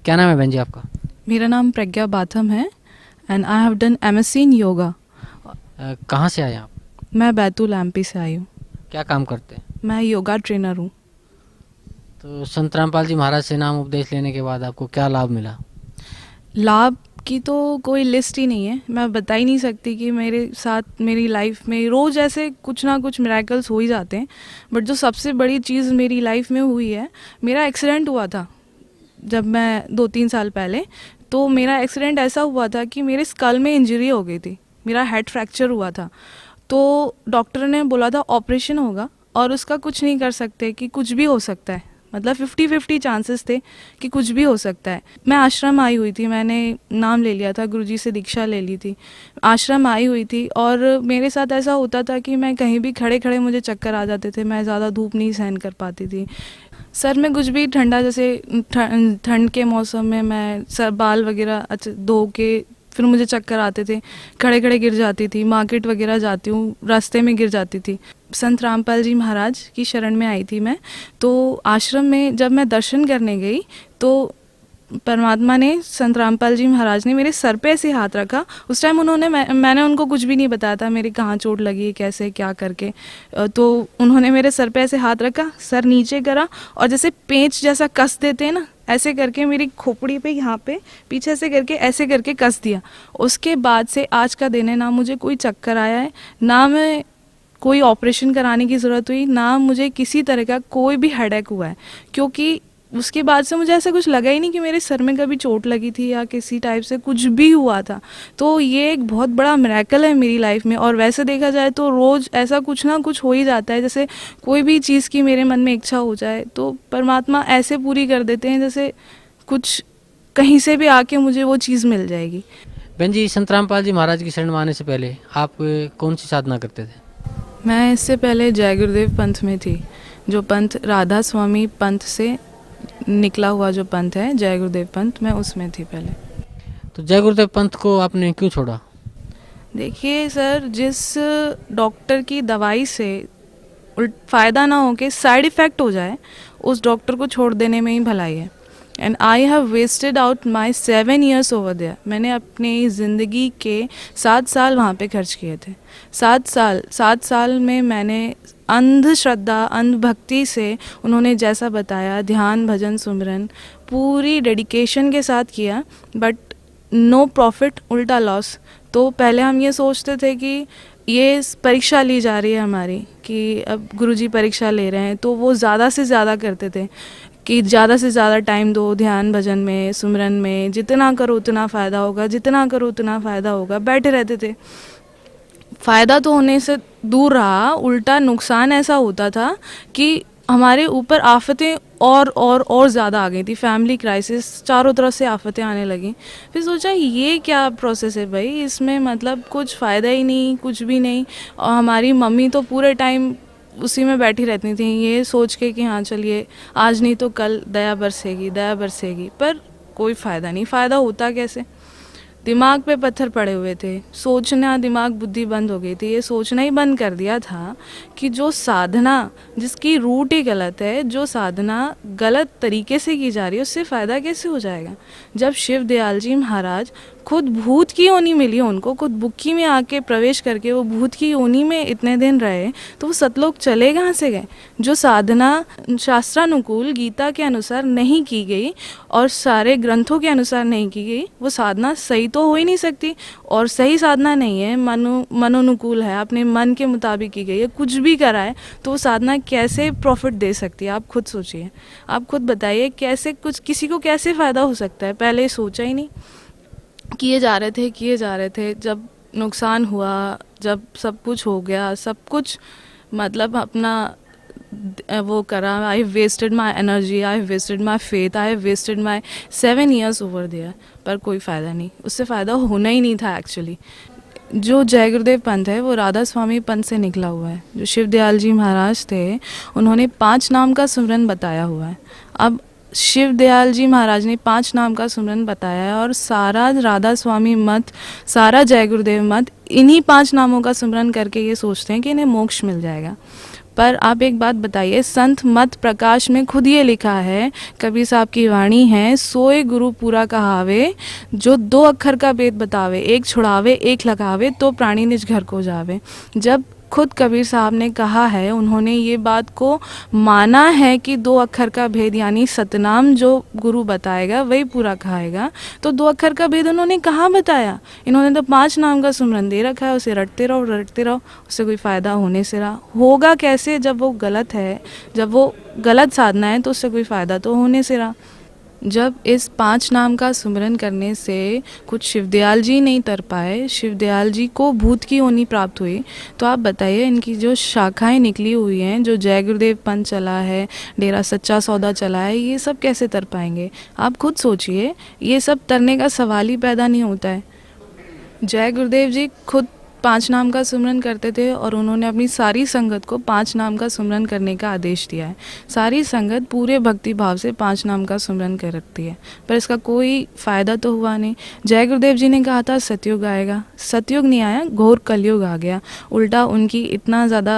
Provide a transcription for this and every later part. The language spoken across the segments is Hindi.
क्या नाम है बहन जी आपका? मेरा नाम प्रज्ञा बाथम है and I have done MSc in yoga. कहाँ से आए आप? मैं बैतूल एमपी से आई हूँ। क्या काम करते हैं? मैं योगा ट्रेनर हूँ। तो संत रामपाल जी महाराज से नाम उपदेश लेने के बाद आपको क्या लाभ मिला? लाभ की तो कोई लिस्ट ही नहीं है, मैं बता ही नहीं सकती कि मेरे साथ मेरी लाइफ में रोज़ ऐसे कुछ ना कुछ मिरेकल्स हो ही जाते हैं। बट जो सबसे बड़ी चीज़ मेरी लाइफ में हुई है, मेरा एक्सीडेंट हुआ था जब मैं 2-3 साल पहले। तो मेरा एक्सीडेंट ऐसा हुआ था कि मेरे स्कल में इंजरी हो गई थी, मेरा हेड फ्रैक्चर हुआ था। तो डॉक्टर ने बोला था ऑपरेशन होगा और उसका कुछ नहीं कर सकते, कि कुछ भी हो सकता है, मतलब 50-50 चांसेस थे कि कुछ भी हो सकता है। मैं आश्रम आई हुई थी, मैंने नाम ले लिया था, गुरुजी से दीक्षा ले ली थी, आश्रम आई हुई थी। और मेरे साथ ऐसा होता था कि मैं कहीं भी खड़े खड़े मुझे चक्कर आ जाते थे, मैं ज़्यादा धूप नहीं सहन कर पाती थी। सर में कुछ भी ठंडा, जैसे ठंड के मौसम में मैं सर बाल वगैरह धो के फिर मुझे चक्कर आते थे, खड़े खड़े गिर जाती थी, मार्केट वगैरह जाती हूँ रास्ते में गिर जाती थी। संत रामपाल जी महाराज की शरण में आई थी मैं। तो आश्रम में जब मैं दर्शन करने गई तो परमात्मा ने, संत रामपाल जी महाराज ने मेरे सर पे ऐसे हाथ रखा। उस टाइम उन्होंने मैंने उनको कुछ भी नहीं बताया था मेरे कहाँ चोट लगी, कैसे क्या करके। तो उन्होंने मेरे सर पे ऐसे हाथ रखा, सर नीचे करा और जैसे पेंच जैसा कस देते हैं ना, ऐसे करके मेरी खोपड़ी पे यहाँ पे पीछे से करके ऐसे करके कस दिया। उसके बाद से आज का दिन है, ना मुझे कोई चक्कर आया है, ना मैं कोई ऑपरेशन कराने की ज़रूरत हुई, ना मुझे किसी तरह का कोई भी हेडेक हुआ है। क्योंकि उसके बाद से मुझे ऐसा कुछ लगा ही नहीं कि मेरे सर में कभी चोट लगी थी या किसी टाइप से कुछ भी हुआ था। तो ये एक बहुत बड़ा मिरेकल है मेरी लाइफ में। और वैसे देखा जाए तो रोज़ ऐसा कुछ ना कुछ हो ही जाता है, जैसे कोई भी चीज़ की मेरे मन में इच्छा हो जाए तो परमात्मा ऐसे पूरी कर देते हैं जैसे कुछ कहीं से भी आके मुझे वो चीज़ मिल जाएगी। बहन जी, संत रामपाल जी महाराज की शरण में आने से पहले आप कौन सी साधना करते थे? मैं इससे पहले जय गुरुदेव पंथ में थी, जो पंथ राधा स्वामी पंथ से निकला हुआ जो पंथ है, जय गुरुदेव पंथ, मैं उसमें थी पहले। तो जय गुरुदेव पंथ को आपने क्यों छोड़ा? देखिए सर, जिस डॉक्टर की दवाई से फ़ायदा ना हो के साइड इफ़ेक्ट हो जाए, उस डॉक्टर को छोड़ देने में ही भलाई है। And I have wasted out my 7 years over there. मैंने अपनी ज़िंदगी के 7 साल वहाँ पे खर्च किए थे। 7 साल में मैंने अंधश्रद्धा, अंधभक्ति से उन्होंने जैसा बताया, ध्यान भजन सुमिरन पूरी डेडिकेशन के साथ किया, बट नो प्रॉफिट, उल्टा लॉस। तो पहले हम ये सोचते थे कि ये परीक्षा ली जा रही है हमारी, कि अब गुरुजी परीक्षा ले रहे हैं, तो वो ज़्यादा से ज़्यादा करते थे कि ज़्यादा से ज़्यादा टाइम दो ध्यान भजन में, सुमिरन में, जितना करो उतना फ़ायदा होगा, जितना करो उतना फ़ायदा होगा, बैठे रहते थे। फ़ायदा तो होने से दूर रहा, उल्टा नुकसान ऐसा होता था कि हमारे ऊपर आफतें और ज़्यादा आ गई थी। फैमिली क्राइसिस, चारों तरफ से आफतें आने लगी। फिर सोचा ये क्या प्रोसेस है भाई, इसमें मतलब कुछ फ़ायदा ही नहीं, कुछ भी नहीं। और हमारी मम्मी तो पूरे टाइम उसी में बैठी रहती थी, ये सोच के कि हाँ चलिए आज नहीं तो कल दया बरसेगी, दया बरसेगी। पर कोई फ़ायदा नहीं। फ़ायदा होता कैसे? दिमाग पे पत्थर पड़े हुए थे, सोचना, दिमाग बुद्धि बंद हो गई थी। ये सोचना ही बंद कर दिया था कि जो साधना जिसकी रूट ही गलत है, जो साधना गलत तरीके से की जा रही है, उससे फ़ायदा कैसे हो जाएगा। जब शिव दयाल जी महाराज खुद भूत की योनि मिली उनको, खुद बुक्की में आके प्रवेश करके वो भूत की योनि में इतने दिन रहे, तो वो सतलोक चले कहाँ से गए। जो साधना शास्त्रानुकूल गीता के अनुसार नहीं की गई और सारे ग्रंथों के अनुसार नहीं की गई, वो साधना सही तो हो ही नहीं सकती। और सही साधना नहीं है, मनोनुकूल है, अपने मन के मुताबिक की गई है, कुछ भी करा है, तो वो साधना कैसे प्रॉफिट दे सकती है। आप खुद सोचिए, आप खुद बताइए, कैसे कुछ किसी को कैसे फ़ायदा हो सकता है। पहले सोचा ही नहीं, किए जा रहे थे। जब नुकसान हुआ, जब सब कुछ हो गया, सब कुछ मतलब अपना वो करा, I wasted my energy, I wasted my faith, I wasted my 7 years over there. पर कोई फ़ायदा नहीं, उससे फ़ायदा होना ही नहीं था एक्चुअली। जो जय गुरुदेव पंथ है वो राधा स्वामी पंथ से निकला हुआ है। जो शिव दयाल जी महाराज थे, उन्होंने 5 नाम का सुमिरन बताया हुआ है। अब शिव दयाल जी महाराज ने 5 नाम का सुमिरन बताया है और सारा राधा स्वामी मत, सारा जय गुरुदेव मत इन्हीं 5 नामों का सुमिरन करके ये सोचते हैं कि इन्हें मोक्ष मिल जाएगा। पर आप एक बात बताइए, संत मत प्रकाश में खुद ये लिखा है, कबीर साहब की वाणी है, सोए गुरु पूरा कहावे, जो 2 अक्षर का भेद बतावे, एक छुड़ावे एक लगावे, तो प्राणी निज घर को जावे। जब खुद कबीर साहब ने कहा है, उन्होंने ये बात को माना है कि 2 अक्षर का भेद यानी सतनाम जो गुरु बताएगा वही पूरा खाएगा, तो 2 अक्षर का भेद उन्होंने कहाँ बताया? इन्होंने तो 5 नाम का सुमरन दे रखा है, उसे रटते रहो, उससे कोई फ़ायदा होने से रहा होगा कैसे? जब वो गलत है, जब वो गलत साधना है तो उससे कोई फ़ायदा तो होने से रहा। जब इस 5 नाम का सुमिरन करने से कुछ शिवदयाल जी नहीं तर पाए, शिवदयाल जी को भूत की होनी प्राप्त हुई, तो आप बताइए इनकी जो शाखाएं निकली हुई हैं, जो जय गुरुदेव पंथ चला है, डेरा सच्चा सौदा चला है, ये सब कैसे तर पाएंगे? आप खुद सोचिए, ये सब तरने का सवाल ही पैदा नहीं होता है। जय गुरुदेव जी खुद 5 नाम का सुमरन करते थे और उन्होंने अपनी सारी संगत को 5 नाम का सुमरन करने का आदेश दिया है। सारी संगत पूरे भक्ति भाव से 5 नाम का सुमरन करती है, पर इसका कोई फ़ायदा तो हुआ नहीं। जय गुरुदेव जी ने कहा था सतयुग आएगा, सतयुग नहीं आया, घोर कलयुग आ गया। उल्टा उनकी इतना ज़्यादा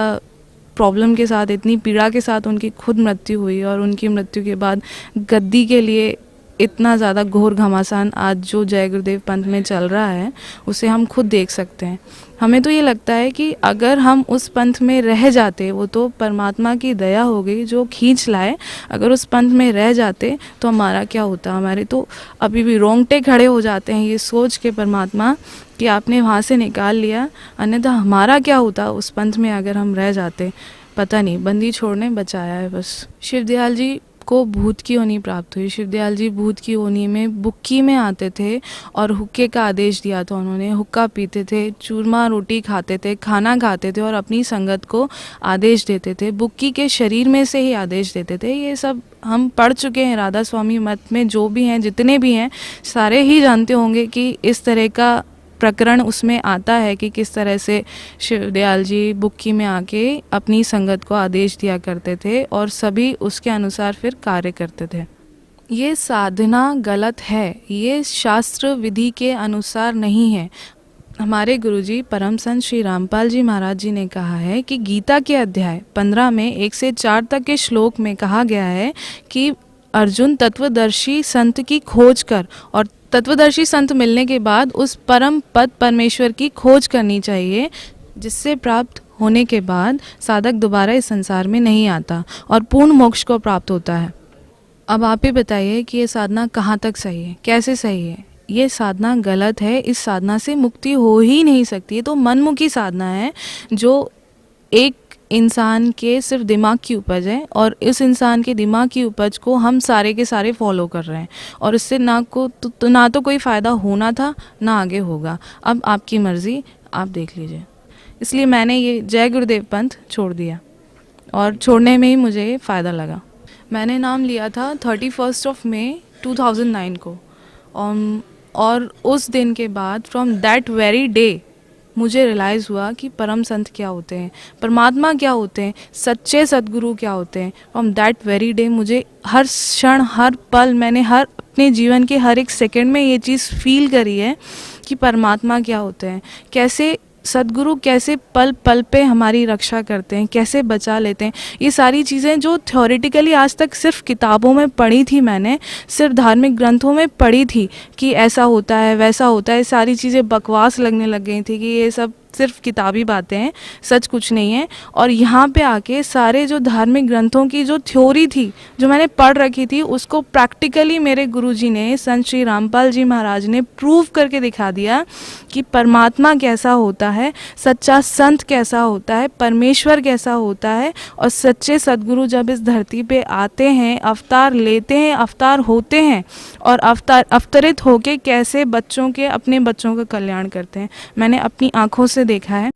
प्रॉब्लम के साथ, इतनी पीड़ा के साथ उनकी खुद मृत्यु हुई, और उनकी मृत्यु के बाद गद्दी के लिए इतना ज़्यादा घोर घमासान आज जो जय गुरुदेव पंथ में चल रहा है उसे हम खुद देख सकते हैं। हमें तो ये लगता है कि अगर हम उस पंथ में रह जाते, वो तो परमात्मा की दया हो गई जो खींच लाए, अगर उस पंथ में रह जाते तो हमारा क्या होता? हमारे तो अभी भी रोंगटे खड़े हो जाते हैं ये सोच के परमात्मा कि आपने वहाँ से निकाल लिया, अन्यथा हमारा क्या होता उस पंथ में अगर हम रह जाते? पता नहीं, बंदी छोड़ने बचाया है बस। शिवदयाल जी को भूत की होनी प्राप्त हुई। शिवदयाल जी भूत की होनी में बुक्की में आते थे और हुक्के का आदेश दिया था उन्होंने। हुक्का पीते थे, चूरमा रोटी खाते थे, खाना खाते थे और अपनी संगत को आदेश देते थे, बुक्की के शरीर में से ही आदेश देते थे। ये सब हम पढ़ चुके हैं राधा स्वामी मत में, जो भी हैं, जितने भी हैं, सारे ही जानते होंगे कि इस तरह का प्रकरण उसमें आता है कि किस तरह से शिवदयाल जी बुक्की में आके अपनी संगत को आदेश दिया करते थे और सभी उसके अनुसार फिर कार्य करते थे। ये साधना गलत है, ये शास्त्र विधि के अनुसार नहीं है। हमारे गुरुजी परम संत श्री रामपाल जी महाराज जी ने कहा है कि गीता के अध्याय 15 में 1 से 4 तक के श्लोक में कहा गया है कि अर्जुन तत्वदर्शी संत की खोज कर, और तत्वदर्शी संत मिलने के बाद उस परम पद परमेश्वर की खोज करनी चाहिए, जिससे प्राप्त होने के बाद साधक दोबारा इस संसार में नहीं आता और पूर्ण मोक्ष को प्राप्त होता है। अब आप ही बताइए कि ये साधना कहाँ तक सही है, कैसे सही है? ये साधना गलत है, इस साधना से मुक्ति हो ही नहीं सकती। ये तो मनमुखी साधना है जो एक इंसान के सिर्फ दिमाग की उपज है, और इस इंसान के दिमाग की उपज को हम सारे के सारे फॉलो कर रहे हैं, और इससे ना तो कोई फ़ायदा होना था ना आगे होगा। अब आपकी मर्ज़ी, आप देख लीजिए। इसलिए मैंने ये जय गुरुदेव पंथ छोड़ दिया, और छोड़ने में ही मुझे फ़ायदा लगा। मैंने नाम लिया था 31 मई 2009 को, और उस दिन के बाद फ्रॉम दैट वेरी डे मुझे रियलाइज़ हुआ कि परम संत क्या होते हैं, परमात्मा क्या होते हैं, सच्चे सद्गुरु क्या होते हैं। फ्रॉम दैट वेरी डे मुझे हर क्षण, हर पल, मैंने अपने जीवन के हर एक सेकंड में ये चीज़ फील करी है कि परमात्मा क्या होते हैं, कैसे सद्गुरु कैसे पल पल पे हमारी रक्षा करते हैं, कैसे बचा लेते हैं। ये सारी चीज़ें जो थ्योरेटिकली आज तक सिर्फ किताबों में पढ़ी थी, मैंने सिर्फ धार्मिक ग्रंथों में पढ़ी थी कि ऐसा होता है वैसा होता है, सारी चीज़ें बकवास लगने लग गई थी कि ये सब सिर्फ किताबी बातें हैं, सच कुछ नहीं है। और यहाँ पे आके सारे जो धार्मिक ग्रंथों की जो थ्योरी थी, जो मैंने पढ़ रखी थी, उसको प्रैक्टिकली मेरे गुरुजी ने, संत श्री रामपाल जी महाराज ने प्रूव करके दिखा दिया कि परमात्मा कैसा होता है, सच्चा संत कैसा होता है, परमेश्वर कैसा होता है। और सच्चे सद्गुरु जब इस धरती पे आते हैं, अवतार लेते हैं, अवतार होते हैं, और अवतरित होके कैसे अपने बच्चों का कल्याण करते हैं, मैंने अपनी आँखों से देखा है।